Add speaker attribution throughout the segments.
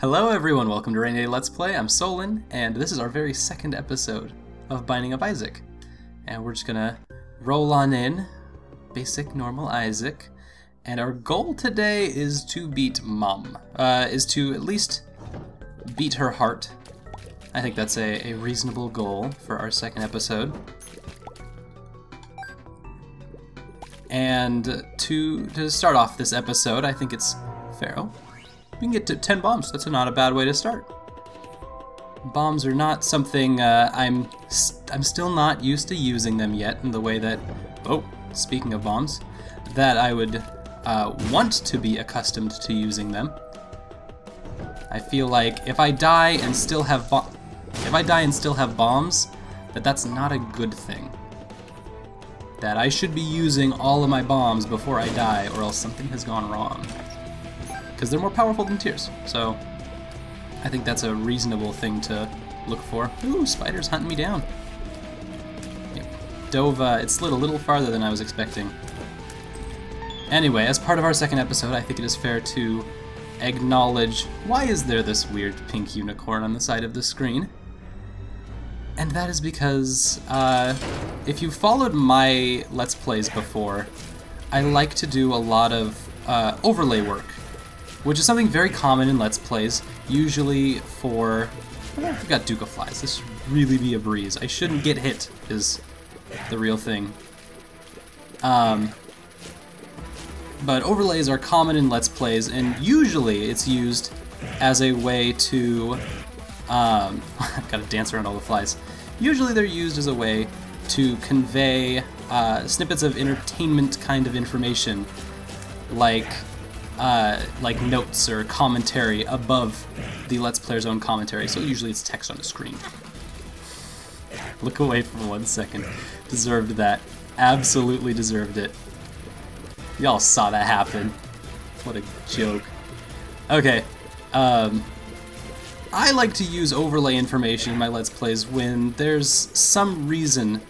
Speaker 1: Hello everyone, welcome to Rainy Day Let's Play. I'm Solon, and this is our very second episode of Binding of Isaac. And we're just gonna roll on in, basic, normal Isaac. And our goal today is to beat Mom. Is to at least beat her heart. I think that's a reasonable goal for our second episode. And to start off this episode, I think it's Pharaoh. We can get to 10 bombs. That's not a bad way to start. Bombs are not something I'm still not used to using them yet in the way that, oh, speaking of bombs, that I would want to be accustomed to using them. I feel like if I die and still have bombs, that's not a good thing. That I should be using all of my bombs before I die, or else something has gone wrong. Because they're more powerful than tears, so I think that's a reasonable thing to look for. Ooh, spider's hunting me down. Yep. Dove, it slid a little farther than I was expecting. Anyway, as part of our second episode, I think it is fair to acknowledge why is there this weird pink unicorn on the side of the screen? And that is because, if you've followed my Let's Plays before, I like to do a lot of overlay work, which is something very common in Let's Plays, usually for... I've got Duke of Flies. This should really be a breeze. I shouldn't get hit, is the real thing. But overlays are common in Let's Plays, and usually it's used as a way to... I've got to dance around all the flies. Usually they're used as a way to convey snippets of entertainment kind of information, like notes or commentary above the Let's Player's own commentary. So usually it's text on the screen. Look away for 1 second. Deserved that. Absolutely deserved it. Y'all saw that happen. What a joke. Okay. I like to use overlay information in my Let's Plays when there's some reason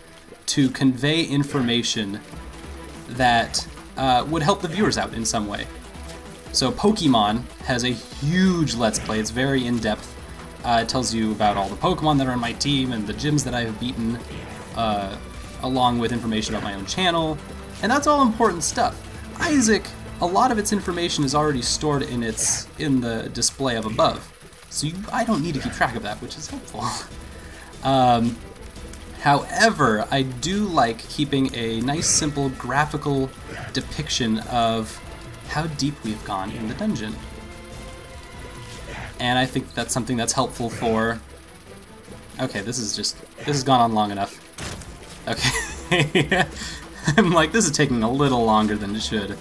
Speaker 1: to convey information that would help the viewers out in some way. So Pokemon has a huge Let's Play. It's very in-depth. It tells you about all the Pokemon that are on my team and the gyms that I have beaten, along with information about my own channel, and that's all important stuff. Isaac, a lot of its information is already stored in the display up above, so I don't need to keep track of that, which is helpful. However, I do like keeping a nice, simple graphical depiction of how deep we've gone in the dungeon. And I think that's something that's helpful for... Okay, this has gone on long enough. Okay. I'm like, this is taking a little longer than it should.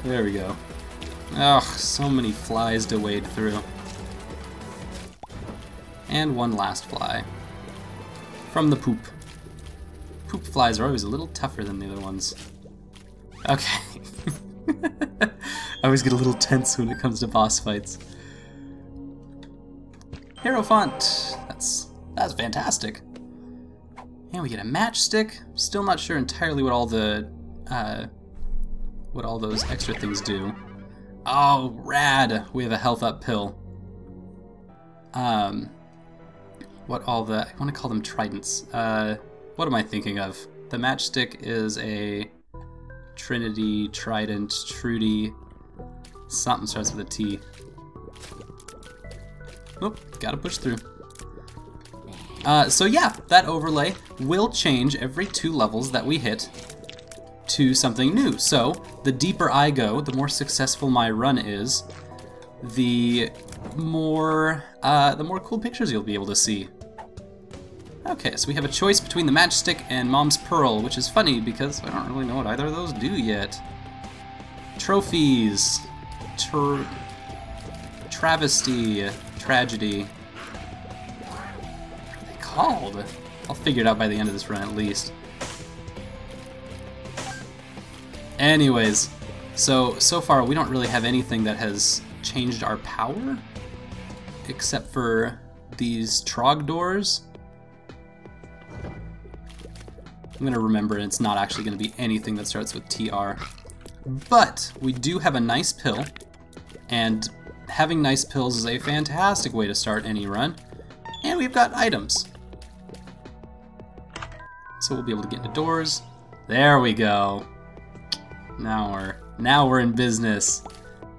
Speaker 1: There we go. Ugh, so many flies to wade through. And one last fly. From the poop. Poop flies are always a little tougher than the other ones. Okay. I always get a little tense when it comes to boss fights. Hierophant! That's fantastic. And we get a matchstick. Still not sure entirely what all the what all those extra things do. Oh, rad! We have a health up pill. What all the... I want to call them tridents. What am I thinking of? The matchstick is a Trinity, Trident, Trudy. Something starts with a T. Oh, gotta push through. So yeah, that overlay will change every 2 levels that we hit to something new. So the deeper I go, the more successful my run is, the more cool pictures you'll be able to see. Okay, so we have a choice between the matchstick and Mom's Pearl, which is funny because I don't really know what either of those do yet. Trophies. Travesty. Tragedy. What are they called? I'll figure it out by the end of this run at least. Anyways, so far we don't really have anything that has changed our power, except for these Trogdors. I'm going to remember it's not actually going to be anything that starts with TR. But we do have a nice pill And having nice pills is a fantastic way to start any run. And we've got items. So we'll be able to get into doors. There we go. Now we're in business.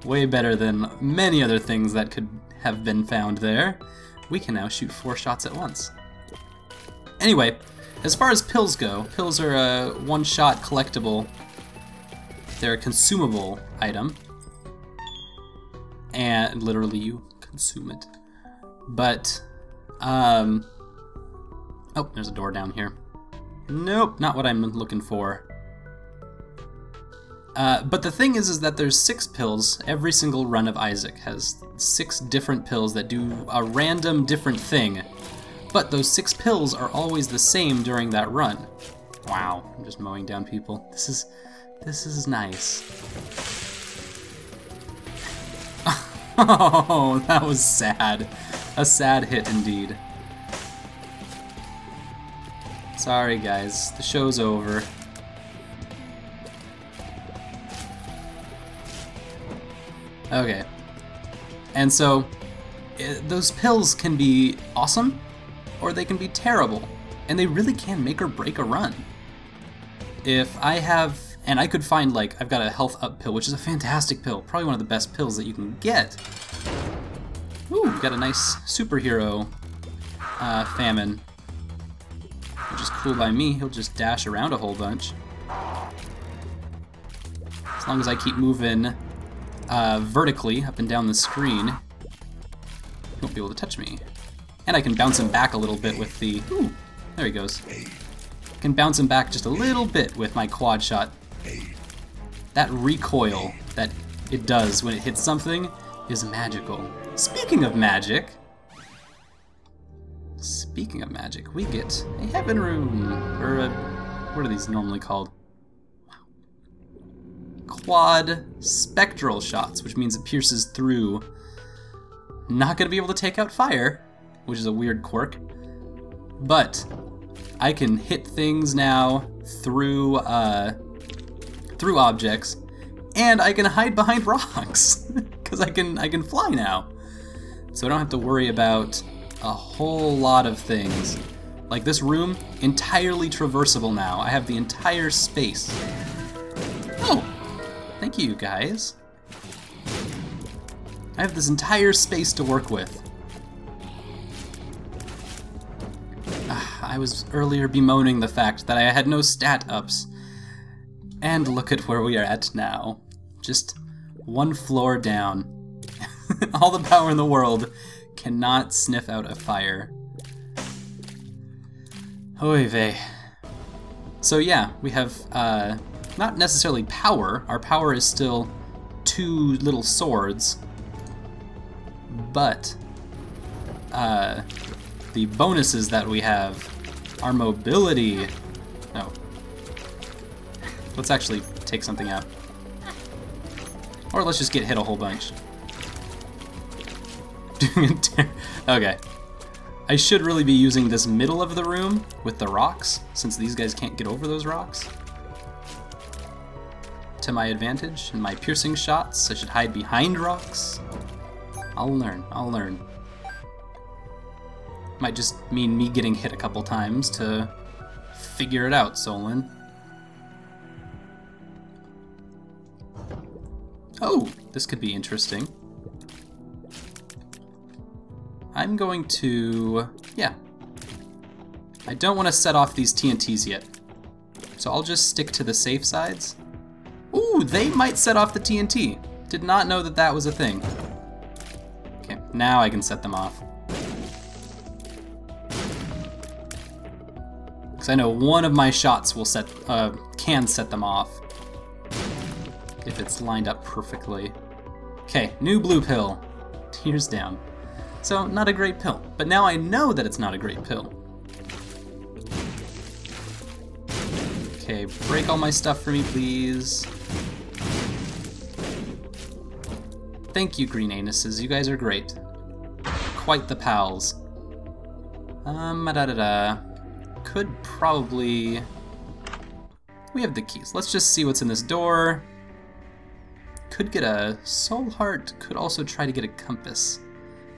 Speaker 1: Way better than many other things that could have been found there. We can now shoot 4 shots at once. Anyway, as far as pills go, pills are a one-shot collectible. They're a consumable item. And literally you consume it. But, oh, there's a door down here. Nope, not what I'm looking for. But the thing is that there's 6 pills. Every single run of Isaac has 6 different pills that do a random different thing. But those 6 pills are always the same during that run. Wow, I'm just mowing down people. This is nice. Oh, that was sad. A sad hit indeed. Sorry guys, the show's over. Okay. And so, those pills can be awesome, or they can be terrible. And they really can make or break a run. If I have, and I could find like, I've got a health up pill, which is a fantastic pill. Probably one of the best pills that you can get. Ooh, we got a nice superhero famine. Which is cool by me, he'll just dash around a whole bunch. As long as I keep moving vertically up and down the screen, he won't be able to touch me. And I can bounce him back a little bit with the... Ooh, there he goes. I can bounce him back just a little bit with my quad shot. That recoil that it does when it hits something is magical. Speaking of magic, we get a heaven rune, or a, what are these normally called? Quad spectral shots, which means it pierces through. Not gonna be able to take out fire, which is a weird quirk, but I can hit things now through through objects, and I can hide behind rocks because I can fly now, so I don't have to worry about a whole lot of things. Like this room, entirely traversable now. I have the entire space. Oh, thank you guys. I have this entire space to work with. I was earlier bemoaning the fact that I had no stat ups. And look at where we are at now. Just one floor down. All the power in the world cannot sniff out a fire. Oy vey. So yeah, we have not necessarily power. Our power is still 2 little swords. But the bonuses that we have, our mobility. No. Let's actually take something out. Or let's just get hit a whole bunch. Okay. I should really be using this middle of the room with the rocks, since these guys can't get over those rocks. To my advantage, in my piercing shots, I should hide behind rocks. I'll learn. Might just mean me getting hit a couple times to figure it out, Solon. Oh, this could be interesting. I'm going to... yeah. I don't want to set off these TNTs yet. So I'll just stick to the safe sides. Ooh, they might set off the TNT. Did not know that that was a thing. Okay, now I can set them off. Because I know one of my shots will can set them off. If it's lined up perfectly. Okay, new blue pill. Tears down. So, not a great pill. But now I know that it's not a great pill. Okay, break all my stuff for me, please. Thank you, green anuses. You guys are great. Quite the pals. Could probably... we have the keys. Let's just see what's in this door. could get a soul heart, could also try to get a compass.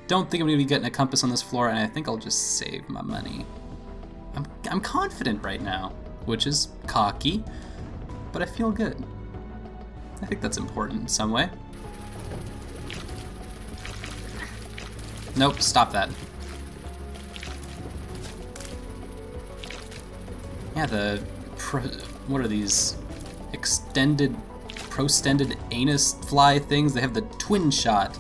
Speaker 1: Don't think I'm going to be getting a compass on this floor, and I think I'll just save my money. I'm confident right now, which is cocky, but I feel good. I think that's important in some way. Nope, stop that. Yeah, what are these? Prostended anus fly things? They have the twin shot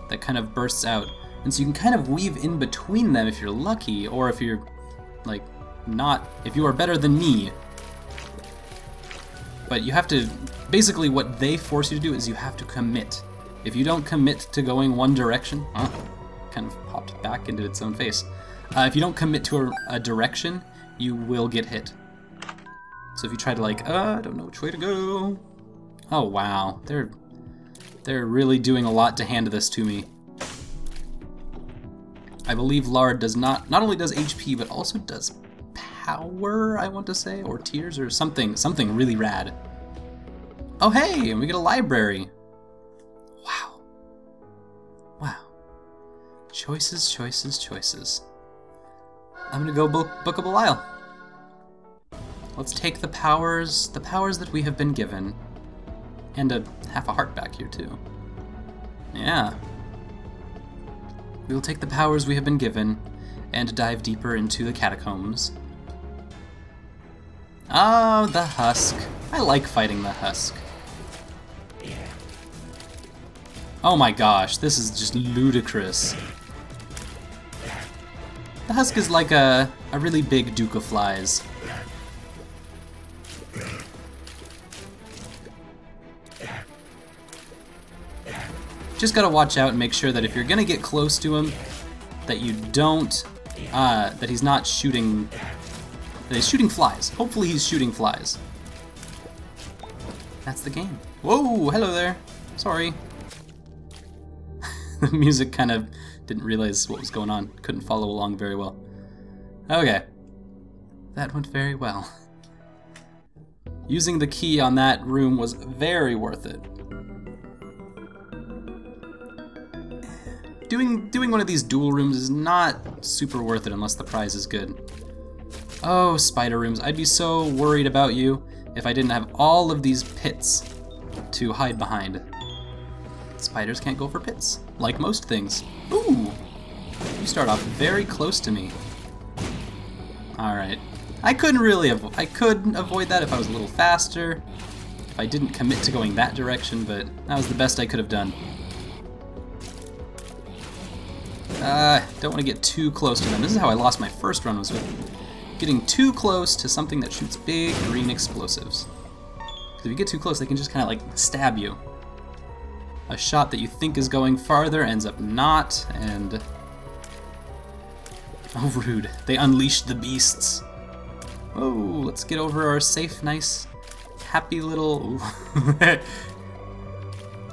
Speaker 1: that kind of bursts out. And so you can kind of weave in between them if you're lucky, or if you're, like, not, if you are better than me. But you have to, basically what they force you to do is you have to commit. If you don't commit to going one direction, kind of popped back into its own face. If you don't commit to a direction, you will get hit. So if you try to like, I don't know which way to go. Oh wow, they're really doing a lot to hand this to me. I believe Lard does not only does HP, but also does power, I want to say, or tears, or something really rad. Oh hey, and we get a library. Wow. Wow. Choices, choices, choices. I'm gonna go Book of Belial. Let's take the powers that we have been given, and half a heart back here too. Yeah. We will take the powers we have been given and dive deeper into the catacombs. Oh, the husk. I like fighting the husk. Oh my gosh, this is just ludicrous. The husk is like a really big Duke of Flies. Just gotta watch out and make sure that if you're gonna get close to him, that you don't, that he's not shooting, that he's shooting flies. Hopefully he's shooting flies. That's the game. Whoa, hello there. Sorry. The music kind of didn't realize what was going on. Couldn't follow along very well. Okay. That went very well. Using the key on that room was very worth it. Doing one of these dual rooms is not super worth it unless the prize is good. Oh, spider rooms. I'd be so worried about you if I didn't have all of these pits to hide behind. Spiders can't go for pits, like most things. Ooh! You start off very close to me. Alright. I could avoid that if I was a little faster, if I didn't commit to going that direction, but that was the best I could have done. Don't want to get too close to them. This is how I lost my first run, was with getting too close to something that shoots big green explosives. Because if you get too close, they can just kind of like stab you. A shot that you think is going farther ends up not, and... oh, rude. They unleashed the beasts. Oh, let's get over our safe, nice, happy little... Got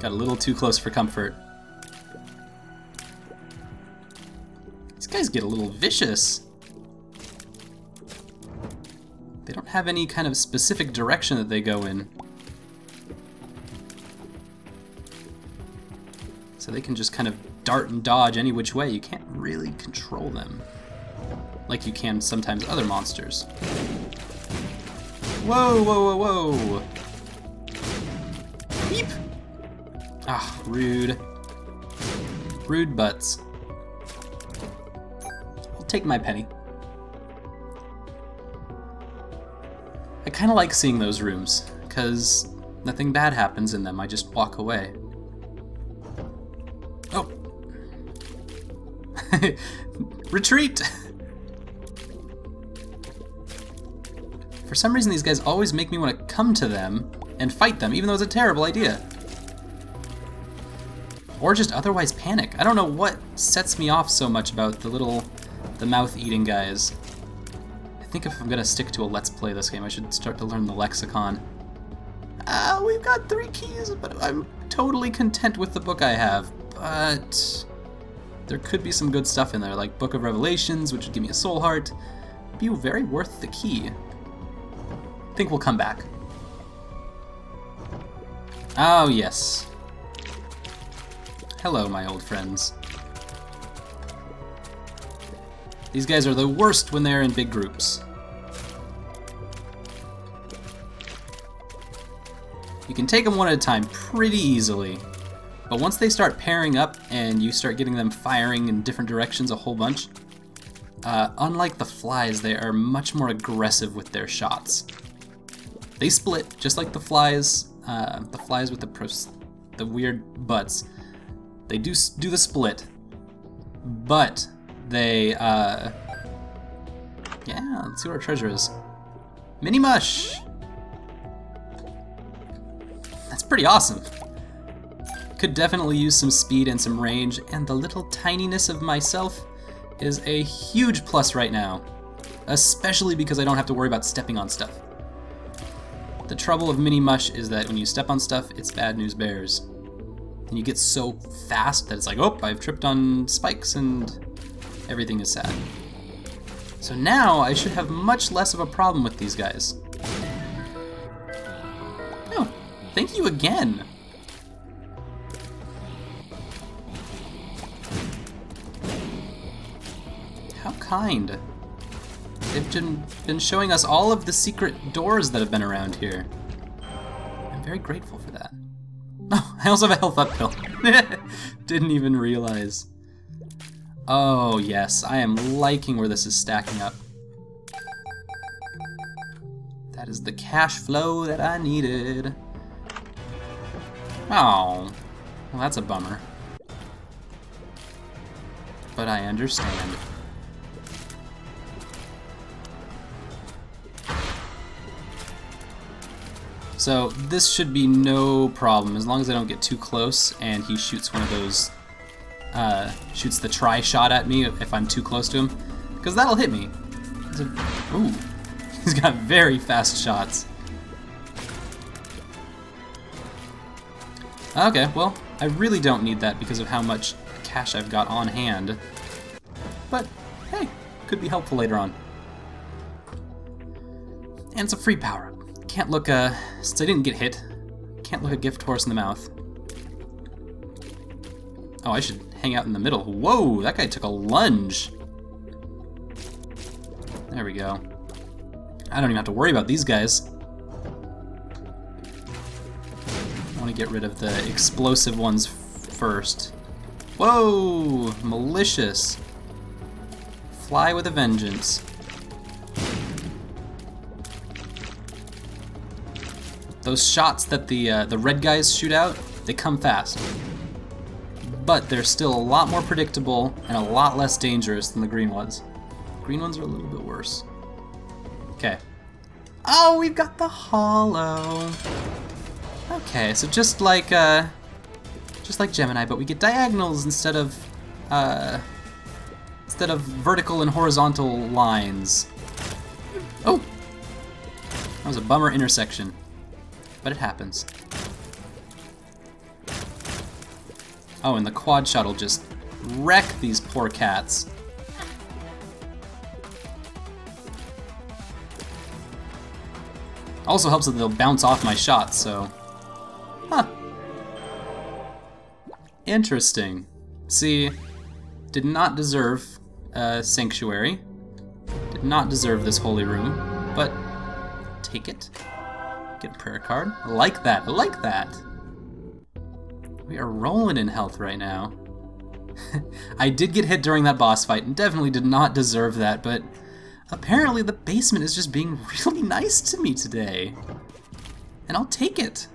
Speaker 1: a little too close for comfort. These guys get a little vicious. They don't have any kind of specific direction that they go in. So they can just kind of dart and dodge any which way. You can't really control them like you can sometimes other monsters. Whoa, whoa, whoa, whoa! Beep! Ah, rude. Rude butts. I'll take my penny. I kind of like seeing those rooms, because nothing bad happens in them. I just walk away. Oh! Retreat! For some reason, these guys always make me want to come to them and fight them, even though it's a terrible idea. Or just otherwise panic. I don't know what sets me off so much about the mouth-eating guys. I think if I'm gonna stick to a Let's Play this game, I should start to learn the lexicon. We've got 3 keys, but I'm totally content with the book I have. But there could be some good stuff in there, like Book of Revelations, which would give me a soul heart. Be very worth the key. I think we'll come back. Oh yes, Hello, my old friends. These guys are the worst when they're in big groups. You can take them one at a time pretty easily, but once they start pairing up and you start getting them firing in different directions a whole bunch, unlike the flies, they are much more aggressive with their shots. They split, just like the flies with the weird butts. They do the split, but they, yeah, let's see what our treasure is. Mini Mush! That's pretty awesome. Could definitely use some speed and some range, and the little tininess of myself is a huge plus right now, especially because I don't have to worry about stepping on stuff. The trouble of Mini Mush is that when you step on stuff, it's bad news bears. And you get so fast that it's like, oh, I've tripped on spikes and everything is sad. So now I should have much less of a problem with these guys. Oh, thank you again. How kind. They've been showing us all of the secret doors that have been around here. I'm very grateful for that. Oh, I also have a health uphill. Didn't even realize. Oh yes, I am liking where this is stacking up. That is the cash flow that I needed. Oh, well that's a bummer. But I understand. So this should be no problem as long as I don't get too close and he shoots one of those, shoots the try shot at me if I'm too close to him, because that'll hit me. Ooh, he's got very fast shots. Okay, well, I really don't need that because of how much cash I've got on hand, but hey, could be helpful later on. And it's a free power-up. Can't look since I didn't get hit, can't look a gift horse in the mouth. Oh, I should hang out in the middle. Whoa, that guy took a lunge. There we go. I don't even have to worry about these guys. I want to get rid of the explosive ones first. Whoa, malicious. Fly with a vengeance. Those shots that the red guys shoot out, they come fast. But they're still a lot more predictable and a lot less dangerous than the green ones. Green ones are a little bit worse. Okay. Oh, we've got the hollow. Okay, so just like Gemini, but we get diagonals instead of vertical and horizontal lines. Oh, that was a bummer intersection. But it happens. Oh, and the quad shot will just wreck these poor cats. Also helps that they'll bounce off my shots, so... Huh. Interesting. See, did not deserve Sanctuary. Did not deserve this holy room, but take it. Get a prayer card. I like that. I like that. We are rolling in health right now. I did get hit during that boss fight and definitely did not deserve that, but apparently the basement is just being really nice to me today. And I'll take it.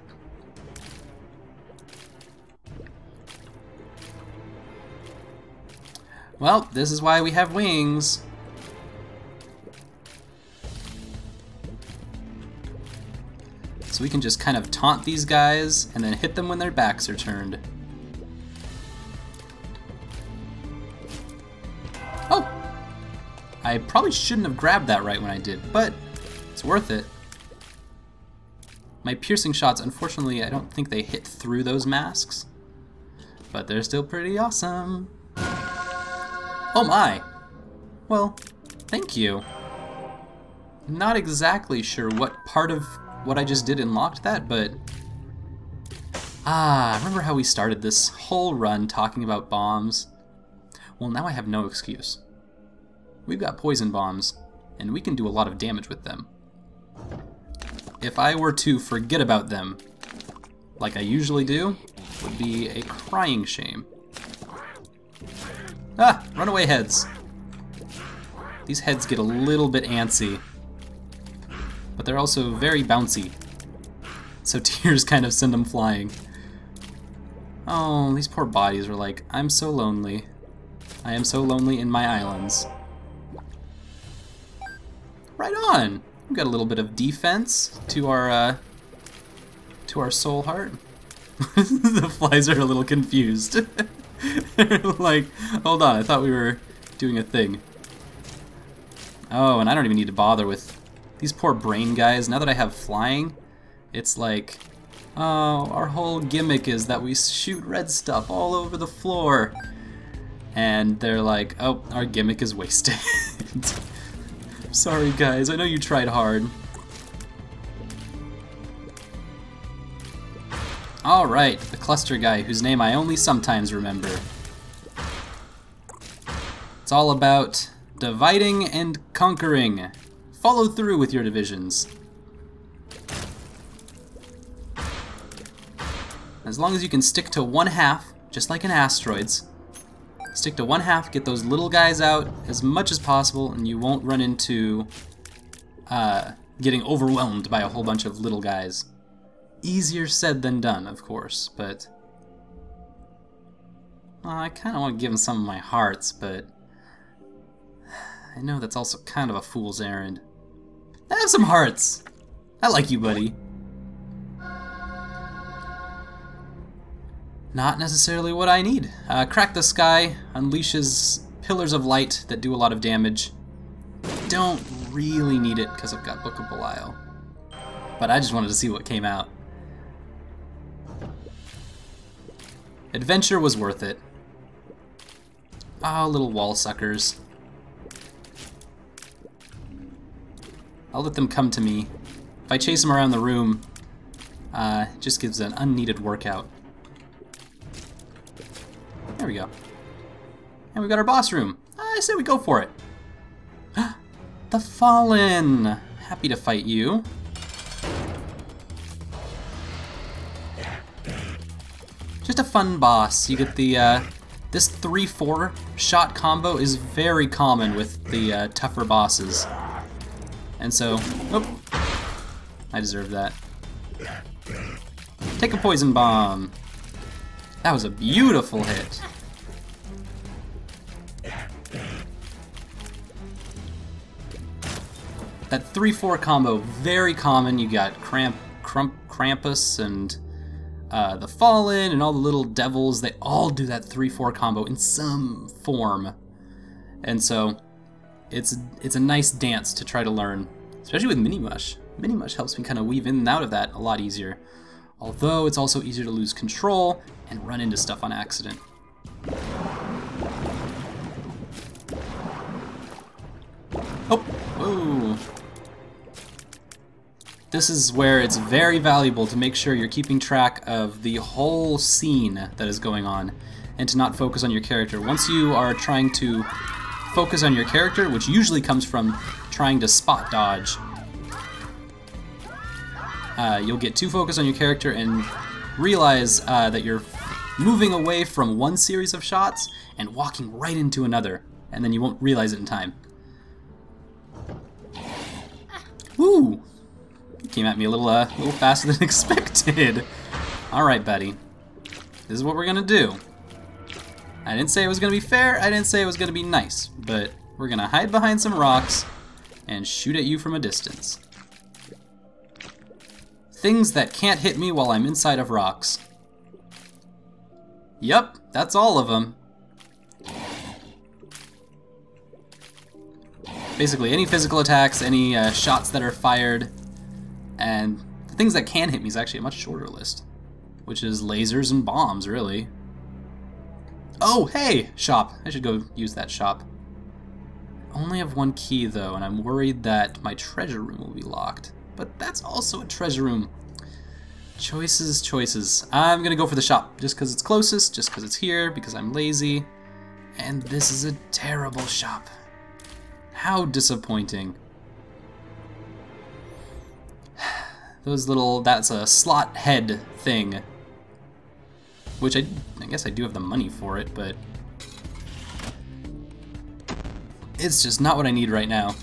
Speaker 1: Well, this is why we have wings. So we can just kind of taunt these guys and then hit them when their backs are turned. Oh! I probably shouldn't have grabbed that right when I did, but it's worth it. My piercing shots, unfortunately, I don't think they hit through those masks, but they're still pretty awesome. Oh my! Well, thank you. Not exactly sure what part of what I just did unlocked that, but Ah, remember how we started this whole run talking about bombs? Well, now I have no excuse. We've got poison bombs, and we can do a lot of damage with them. If I were to forget about them, like I usually do, it would be a crying shame. Ah! Runaway heads. These heads get a little bit antsy, but they're also very bouncy. So tears kind of send them flying. Oh, these poor bodies are like, I'm so lonely. I am so lonely in my islands. Right on! We've got a little bit of defense to our soul heart. The flies are a little confused. They're like, hold on, I thought we were doing a thing. Oh, and I don't even need to bother with these poor brain guys. Now that I have flying, it's like, oh, our whole gimmick is that we shoot red stuff all over the floor. And they're like, oh, our gimmick is wasted. Sorry guys, I know you tried hard. Alright, the cluster guy whose name I only sometimes remember. It's all about dividing and conquering. Follow through with your divisions. As long as you can stick to one half, just like in asteroids, stick to one half, get those little guys out as much as possible, and you won't run into getting overwhelmed by a whole bunch of little guys. Easier said than done, of course, but I kind of want to give him some of my hearts, but I know that's also kind of a fool's errand. I have some hearts! I like you, buddy. Not necessarily what I need. Crack the Sky unleashes pillars of light that do a lot of damage. Don't really need it because I've got Book of Belial. But I just wanted to see what came out. Adventure was worth it. Oh, little wall suckers. I'll let them come to me. If I chase them around the room, it just gives an unneeded workout. There we go. And we got our boss room. I say we go for it. The Fallen! Happy to fight you. Just a fun boss. You get the, this 3-4 shot combo is very common with the tougher bosses. And so, oh, I deserve that. Take a poison bomb. That was a beautiful hit. That 3-4 combo, very common. You got Krampus and the Fallen and all the little devils. They all do that 3-4 combo in some form. And so, it's a nice dance to try to learn, especially with Minimush. Minimush helps me kind of weave in and out of that a lot easier. Although it's also easier to lose control and run into stuff on accident. Oh, whoa. This is where it's very valuable to make sure you're keeping track of the whole scene that is going on and to not focus on your character. Once you are trying to focus on your character, which usually comes from trying to spot dodge, you'll get too focused on your character and realize that you're moving away from one series of shots and walking right into another, and then you won't realize it in time. Woo! Came at me a little faster than expected. All right, buddy. This is what we're gonna do. I didn't say it was gonna be fair. I didn't say it was gonna be nice, but we're gonna hide behind some rocks and shoot at you from a distance. Things that can't hit me while I'm inside of rocks. Yep, that's all of them. Basically, any physical attacks, any shots that are fired, and the things that can hit me is actually a much shorter list, which is lasers and bombs, really. Oh, hey! Shop. I should go use that shop. I only have one key, though, and I'm worried that my treasure room will be locked. But that's also a treasure room. Choices, choices. I'm gonna go for the shop, just because it's closest, just because it's here, because I'm lazy. And this is a terrible shop. How disappointing. Those little, that's a slot head thing. Which I guess I do have the money for it, but it's just not what I need right now.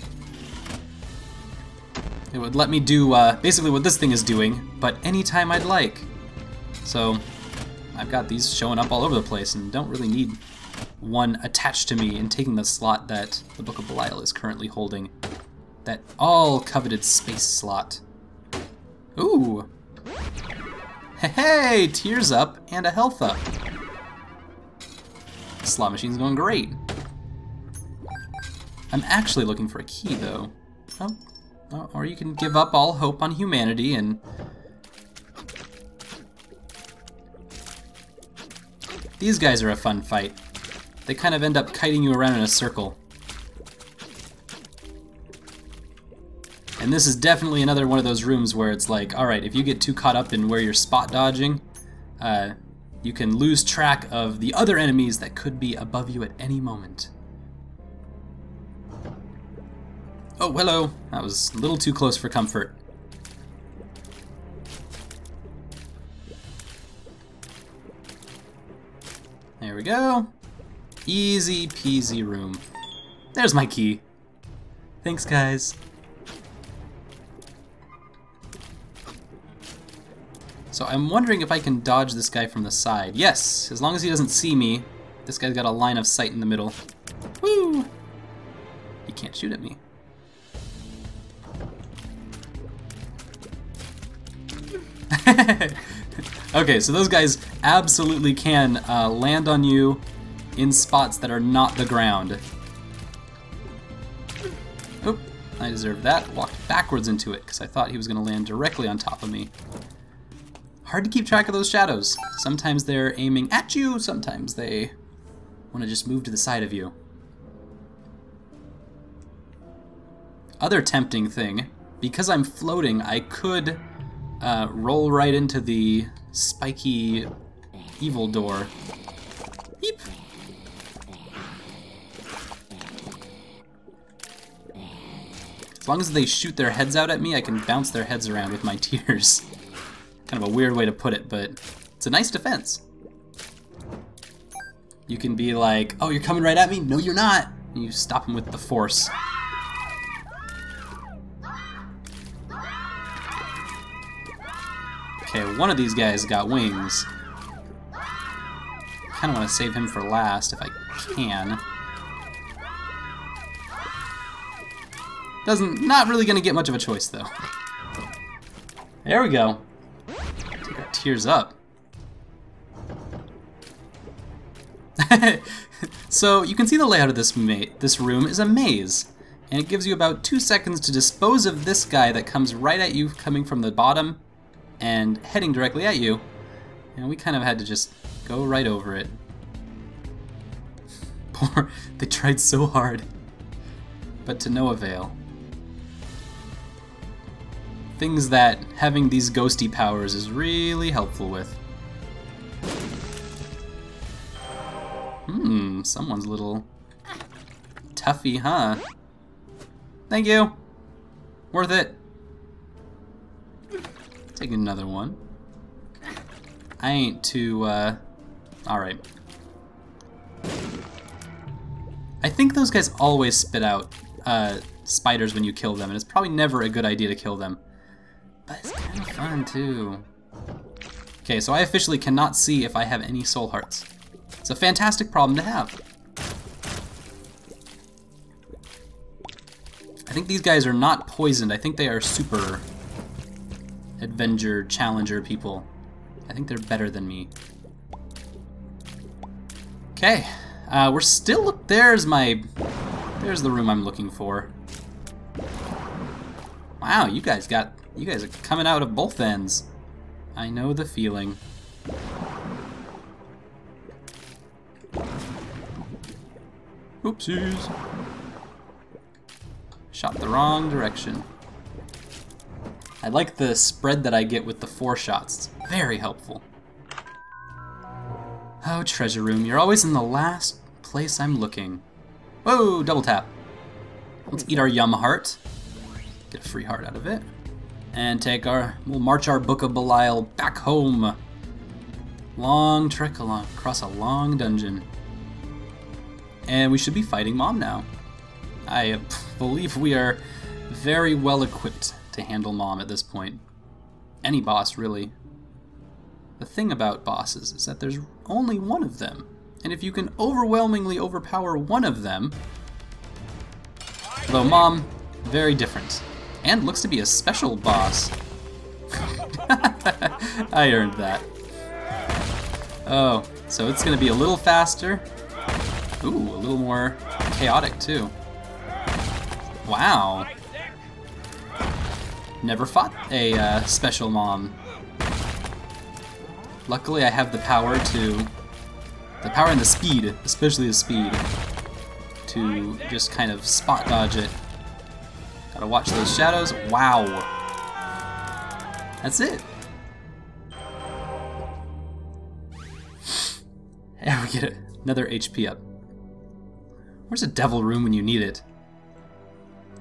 Speaker 1: It would let me do basically what this thing is doing, but anytime I'd like. So I've got these showing up all over the place and don't really need one attached to me and taking the slot that the Book of Belial is currently holding. That all-coveted space slot. Ooh! Hey, tears up and a health up. The slot machine's going great. I'm actually looking for a key, though. Oh, or you can give up all hope on humanity and... These guys are a fun fight. They kind of end up kiting you around in a circle. And this is definitely another one of those rooms where it's like, alright, if you get too caught up in where you're spot dodging, you can lose track of the other enemies that could be above you at any moment. Oh, hello. That was a little too close for comfort. There we go. Easy peasy room. There's my key. Thanks, guys. So I'm wondering if I can dodge this guy from the side. Yes, as long as he doesn't see me. This guy's got a line of sight in the middle. Woo! He can't shoot at me. Okay, so those guys absolutely can land on you in spots that are not the ground. Oop, I deserved that. Walked backwards into it because I thought he was going to land directly on top of me. Hard to keep track of those shadows. Sometimes they're aiming at you, sometimes they want to just move to the side of you. Other tempting thing, because I'm floating, I could roll right into the spiky evil door. Beep. As long as they shoot their heads out at me, I can bounce their heads around with my tears. Kind of a weird way to put it, but it's a nice defense. You can be like, oh, you're coming right at me? No, you're not. And you stop them with the force. Okay, one of these guys got wings. Kind of want to save him for last if I can. Not really gonna get much of a choice though. There we go. Take our tears up. So you can see the layout of this room is a maze, and it gives you about 2 seconds to dispose of this guy that comes right at you, coming from the bottom and heading directly at you. And we kind of had to just go right over it. Poor, they tried so hard, but to no avail. Things that having these ghosty powers is really helpful with. Someone's a little toughy, huh? Thank you. Worth it. Take another one. I ain't too, alright. I think those guys always spit out spiders when you kill them, and it's probably never a good idea to kill them. But it's kind of fun, too. Okay, so I officially cannot see if I have any soul hearts. It's a fantastic problem to have. I think these guys are not poisoned. I think they are super adventure, challenger people. I think they're better than me. Okay, we're still, there's the room I'm looking for. Wow, you guys are coming out of both ends. I know the feeling. Oopsies. Shot the wrong direction. I like the spread that I get with the 4 shots. It's very helpful. Oh, treasure room, you're always in the last place I'm looking. Whoa, double tap. Let's eat our yum heart. Get a free heart out of it. And we'll march our Book of Belial back home. Long trek across a long dungeon. And we should be fighting Mom now. I believe we are very well equipped to handle Mom at this point. Any boss, really. The thing about bosses is that there's only one of them. And if you can overwhelmingly overpower one of them... Though Mom, very different. And looks to be a special boss. I earned that. Oh, so it's gonna be a little faster. Ooh, a little more chaotic too. Wow. Never fought a special Mom. Luckily I have the power and the speed, especially the speed, to just kind of spot dodge it. Gotta watch those shadows. Wow. That's it. Yeah, we get another HP up. Where's a devil room when you need it?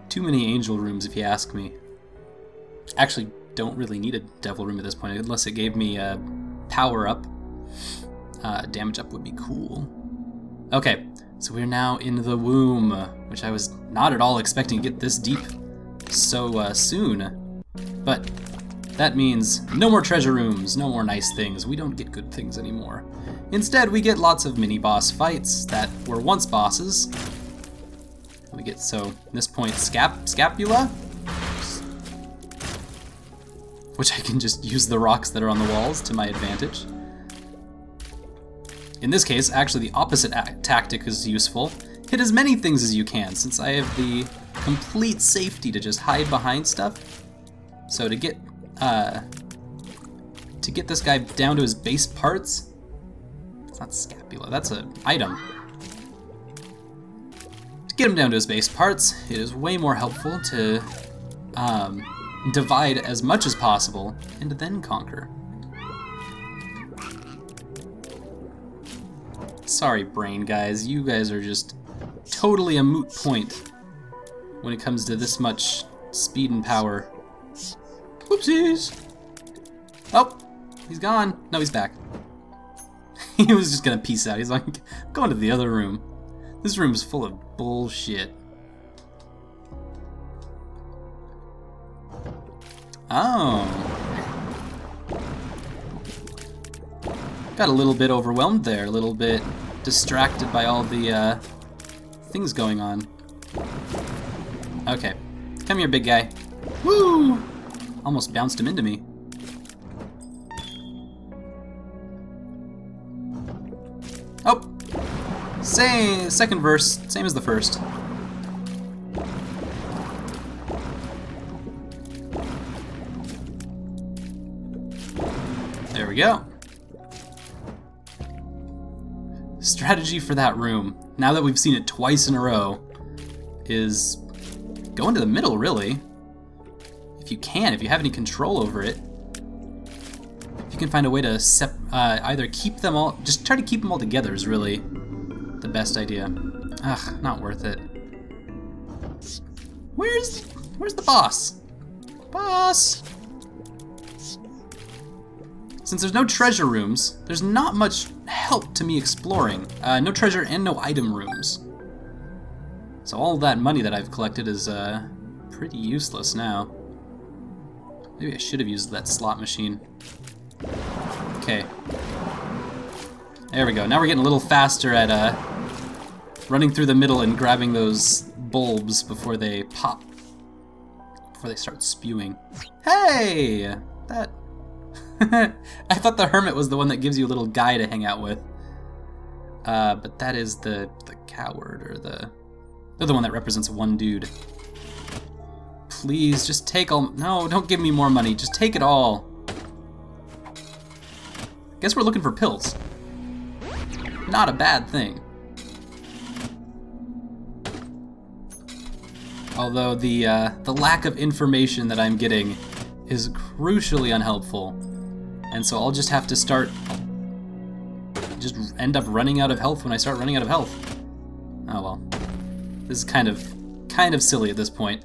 Speaker 1: Too many angel rooms if you ask me. Actually, don't really need a devil room at this point unless it gave me a power up. Damage up would be cool. Okay, so we're now in the womb, which I was not at all expecting to get this deep so soon. But that means no more treasure rooms, no more nice things. We don't get good things anymore. Instead, we get lots of mini-boss fights that were once bosses. We get, so, at this point, Scapula, which I can just use the rocks that are on the walls to my advantage. In this case, actually the opposite tactic is useful. Hit as many things as you can, since I have the complete safety to just hide behind stuff. So to get this guy down to his base parts, it's not scapula, that's an item. To get him down to his base parts, it is way more helpful to divide as much as possible and then conquer. Sorry, brain guys, you guys are just totally a moot point when it comes to this much speed and power. Whoopsies! Oh, he's gone. No, he's back. He was just gonna peace out. He's like, I'm going to the other room. This room is full of bullshit. Oh. Got a little bit overwhelmed there, a little bit distracted by all the things going on. Okay, come here, big guy. Woo! Almost bounced him into me. Oh! Second verse, same as the first. There we go. Strategy for that room, now that we've seen it twice in a row, is go into the middle, really. If you can, if you have any control over it. If you can find a way to either keep them all, just try to keep them all together is really the best idea. Ugh, not worth it. Where's the boss? Boss! Since there's no treasure rooms, there's not much help to me exploring. No treasure and no item rooms. So all that money that I've collected is pretty useless now. Maybe I should have used that slot machine. Okay. There we go. Now we're getting a little faster at running through the middle and grabbing those bulbs before they pop. Before they start spewing. Hey! That... I thought the hermit was the one that gives you a little guy to hang out with. But that is the coward, or the other one that represents one dude. Please, just take all... No, don't give me more money. Just take it all. Guess we're looking for pills. Not a bad thing. Although the lack of information that I'm getting is crucially unhelpful. And so I'll just have to start... just end up running out of health when I start running out of health. Oh well. This is kind of silly at this point.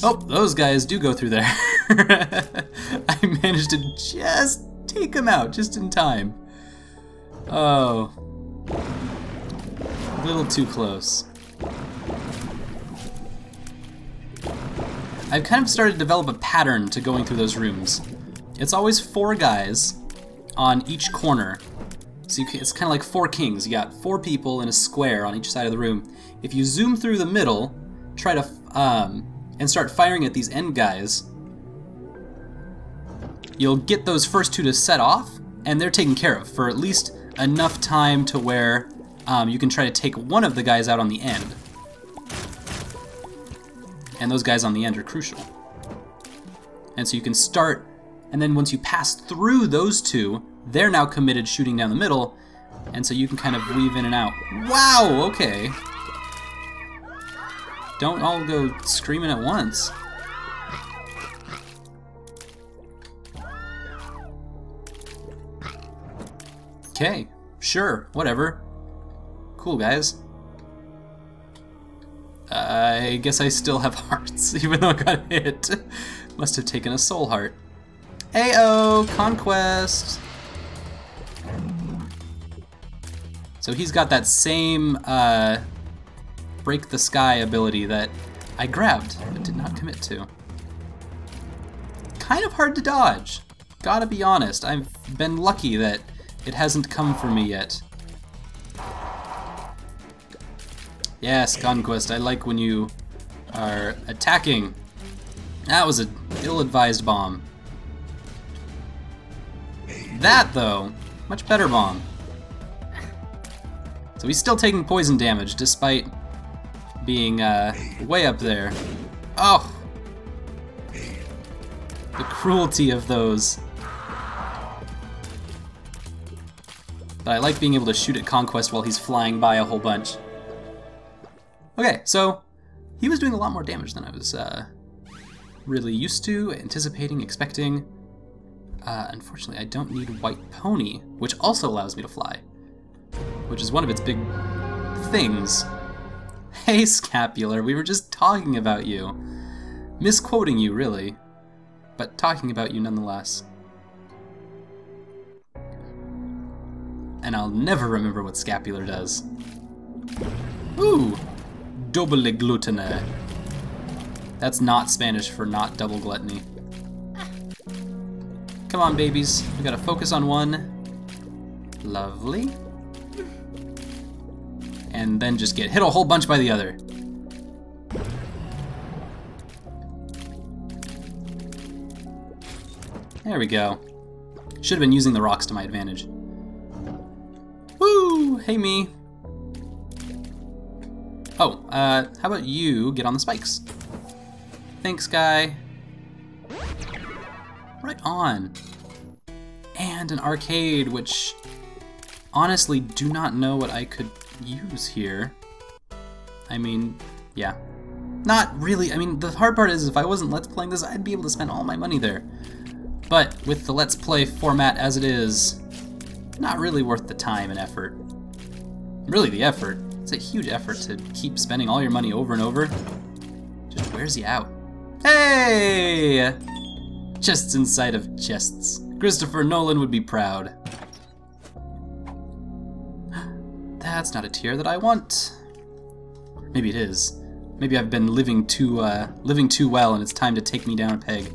Speaker 1: Oh, those guys do go through there. I managed to just take them out just in time. Oh. A little too close. I've kind of started to develop a pattern to going through those rooms. It's always 4 guys on each corner. So it's kind of like 4 kings. You got 4 people in a square on each side of the room. If you zoom through the middle, try to and start firing at these end guys, you'll get those first 2 to set off, and they're taken care of for at least enough time to where you can try to take one of the guys out on the end. And those guys on the end are crucial. And so you can start, and then once you pass through those 2, they're now committed shooting down the middle, and so you can kind of weave in and out. Wow, okay. Don't all go screaming at once. Okay, sure, whatever. Cool, guys. I guess I still have hearts, even though I got hit. Must have taken a soul heart. Ayo, conquest! So he's got that same break the sky ability that I grabbed but did not commit to. Kind of hard to dodge, gotta be honest. I've been lucky that it hasn't come for me yet. Yes, conquest, I like when you are attacking. That was an ill-advised bomb. That, though, much better bomb. So he's still taking poison damage despite being way up there. Oh! The cruelty of those. But I like being able to shoot at Conquest while he's flying by a whole bunch. Okay, so he was doing a lot more damage than I was really used to, anticipating, expecting. Unfortunately, I don't need White Pony, which also allows me to fly, which is one of its big things. Hey, Scapular, we were just talking about you. Misquoting you, really, but talking about you nonetheless. And I'll never remember what Scapular does. Ooh, doble glutine. That's not Spanish for not double gluttony. Come on, babies. We gotta focus on one. Lovely. And then just get hit a whole bunch by the other. There we go. Should have been using the rocks to my advantage. Woo! Hey, me. Oh, how about you get on the spikes? Thanks, guy. Right on. And an arcade, which honestly do not know what I could use here. I mean, yeah. Not really. I mean, the hard part is if I wasn't Let's Playing this, I'd be able to spend all my money there. But with the Let's Play format as it is, not really worth the time and effort. Really the effort. It's a huge effort to keep spending all your money over and over. Just wears you out. Hey! Chests inside of chests. Christopher Nolan would be proud. That's not a tier that I want. Maybe it is. Maybe I've been living too well, and it's time to take me down a peg.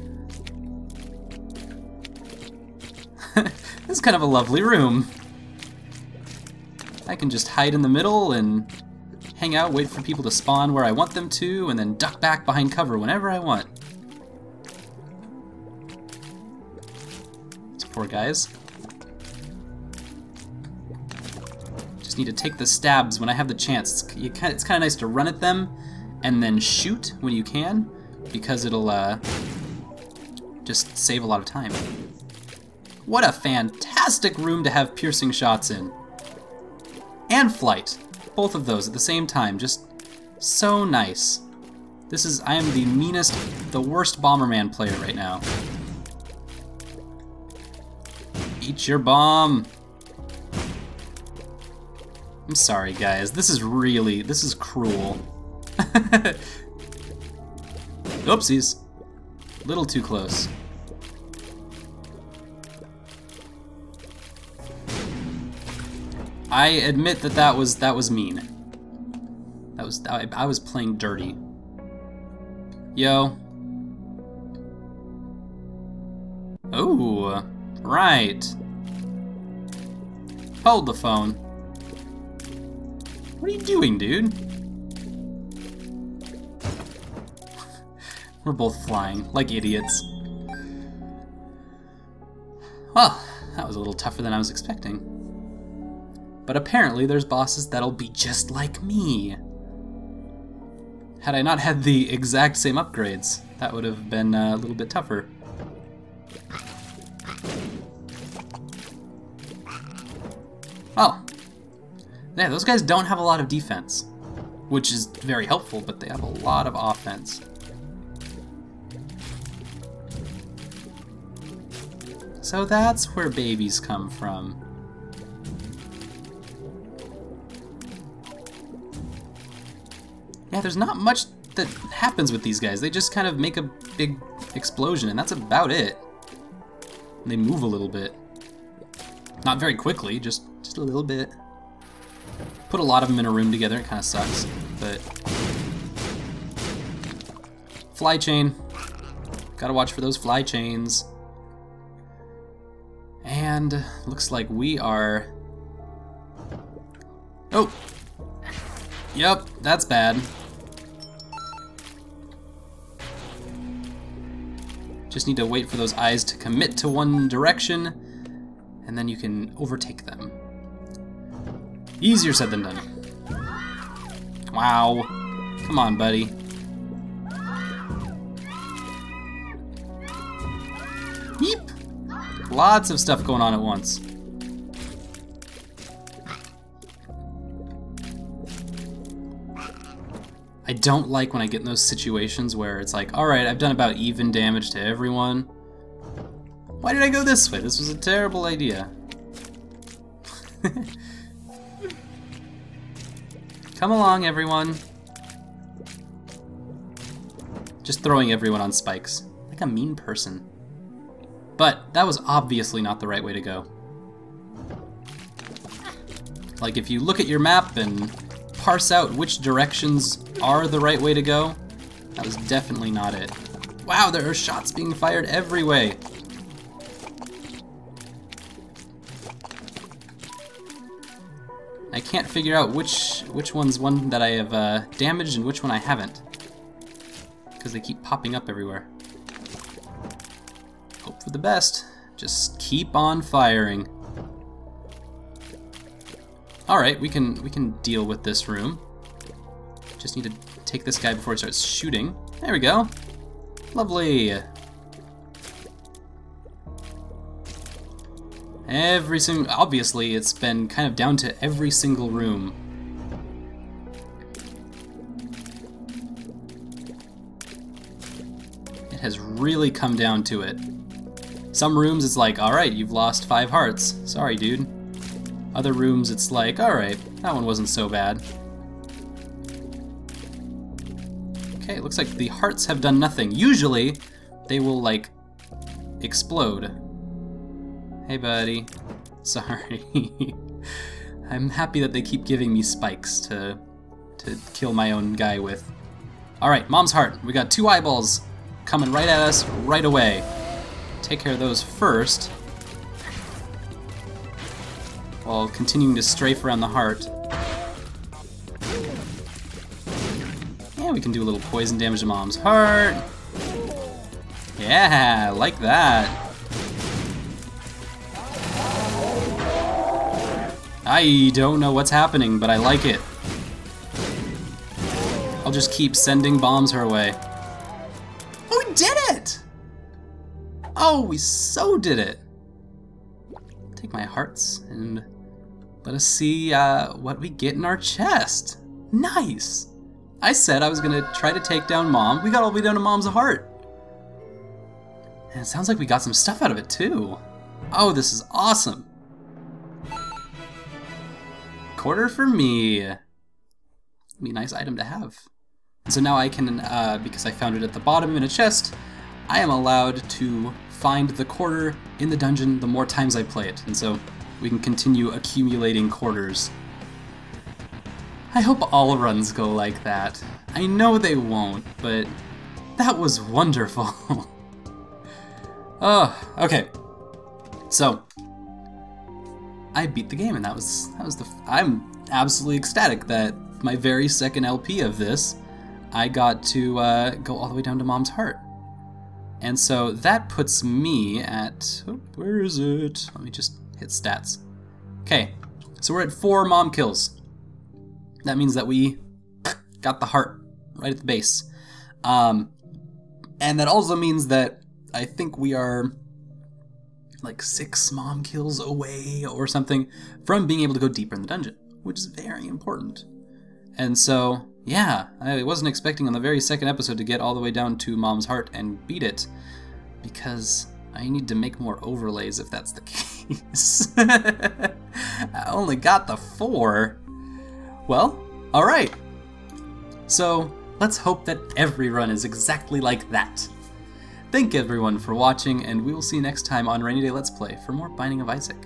Speaker 1: This is kind of a lovely room. I can just hide in the middle and hang out, wait for people to spawn where I want them to, and then duck back behind cover whenever I want. These poor guys. Just need to take the stabs when I have the chance. It's kind of nice to run at them and then shoot when you can, because it'll just save a lot of time. What a fantastic room to have piercing shots in. And flight. Both of those at the same time. Just so nice. I am the meanest, the worst Bomberman player right now. Eat your bomb! I'm sorry, guys. This is cruel. Oopsies. A little too close. I admit that was mean. I was playing dirty. Yo. Oh, right. Hold the phone. What are you doing, dude? We're both flying, like idiots. Well, that was a little tougher than I was expecting. But apparently there's bosses that'll be just like me. Had I not had the exact same upgrades, that would have been a little bit tougher. Oh. Yeah, those guys don't have a lot of defense, which is very helpful, but they have a lot of offense. So that's where babies come from. Yeah, there's not much that happens with these guys. They just kind of make a big explosion, and that's about it. They move a little bit. Not very quickly, just a little bit. Put a lot of them in a room together, it kind of sucks, but... Fly chain. Gotta watch for those fly chains. And looks like we are... Oh! Yep, that's bad. Just need to wait for those eyes to commit to one direction, and then you can overtake them. Easier said than done. Wow. Come on, buddy. Yeep! Lots of stuff going on at once. I don't like when I get in those situations where it's like, alright, I've done about even damage to everyone. Why did I go this way? This was a terrible idea. Come along, everyone. Just throwing everyone on spikes. Like a mean person. But that was obviously not the right way to go. Like, if you look at your map and parse out which directions are the right way to go, that was definitely not it. Wow, there are shots being fired every way. I can't figure out which one's one that I have damaged and which one I haven't, because they keep popping up everywhere. Hope for the best. Just keep on firing. Alright, we can deal with this room. Just need to take this guy before he starts shooting. There we go. Lovely. Obviously, it's been kind of down to every single room. It has really come down to it. Some rooms it's like, alright, you've lost 5 hearts. Sorry, dude. Other rooms it's like, alright, that one wasn't so bad. Okay, it looks like the hearts have done nothing. Usually, they will, like, explode. Hey, buddy. Sorry. I'm happy that they keep giving me spikes to kill my own guy with. Alright, Mom's heart. We got 2 eyeballs coming right at us right away. Take care of those first, while continuing to strafe around the heart. Yeah, we can do a little poison damage to Mom's heart. Yeah, like that. I don't know what's happening, but I like it. I'll just keep sending bombs her way. Oh, we did it! Oh, we so did it. Take my hearts and let us see what we get in our chest. Nice! I said I was gonna try to take down Mom. We got all the way down to Mom's heart. And it sounds like we got some stuff out of it too. Oh, this is awesome. Quarter for me. Be a nice item to have. And so now I can, because I found it at the bottom in a chest, I am allowed to find the quarter in the dungeon the more times I play it. And so we can continue accumulating quarters. I hope all runs go like that. I know they won't, but that was wonderful. Oh, okay. So I beat the game, and I'm absolutely ecstatic that my very second LP of this, I got to go all the way down to Mom's heart. And so that puts me at, oh, where is it? Let me just hit stats. Okay, so we're at 4 Mom kills. That means that we got the heart right at the base. And that also means that I think we are like 6 Mom kills away or something from being able to go deeper in the dungeon, which is very important. And so, yeah, I wasn't expecting on the very second episode to get all the way down to Mom's heart and beat it, because I need to make more overlays if that's the case. I only got the 4. Well, alright. So, let's hope that every run is exactly like that. Thank everyone for watching, and we will see you next time on Rainy Day Let's Play for more Binding of Isaac.